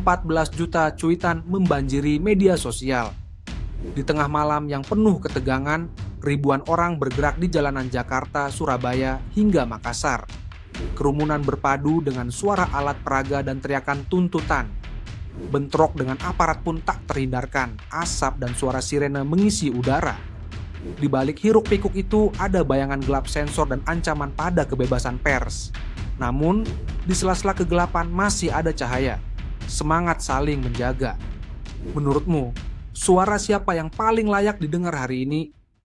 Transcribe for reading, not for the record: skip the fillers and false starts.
14 juta cuitan membanjiri media sosial. Di tengah malam yang penuh ketegangan, ribuan orang bergerak di jalanan Jakarta, Surabaya, hingga Makassar. Kerumunan berpadu dengan suara alat peraga dan teriakan tuntutan. Bentrok dengan aparat pun tak terhindarkan, asap dan suara sirene mengisi udara. Di balik hiruk-pikuk itu ada bayangan gelap sensor dan ancaman pada kebebasan pers. Namun, di sela-sela kegelapan masih ada cahaya. Semangat saling menjaga. Menurutmu, suara siapa yang paling layak didengar hari ini?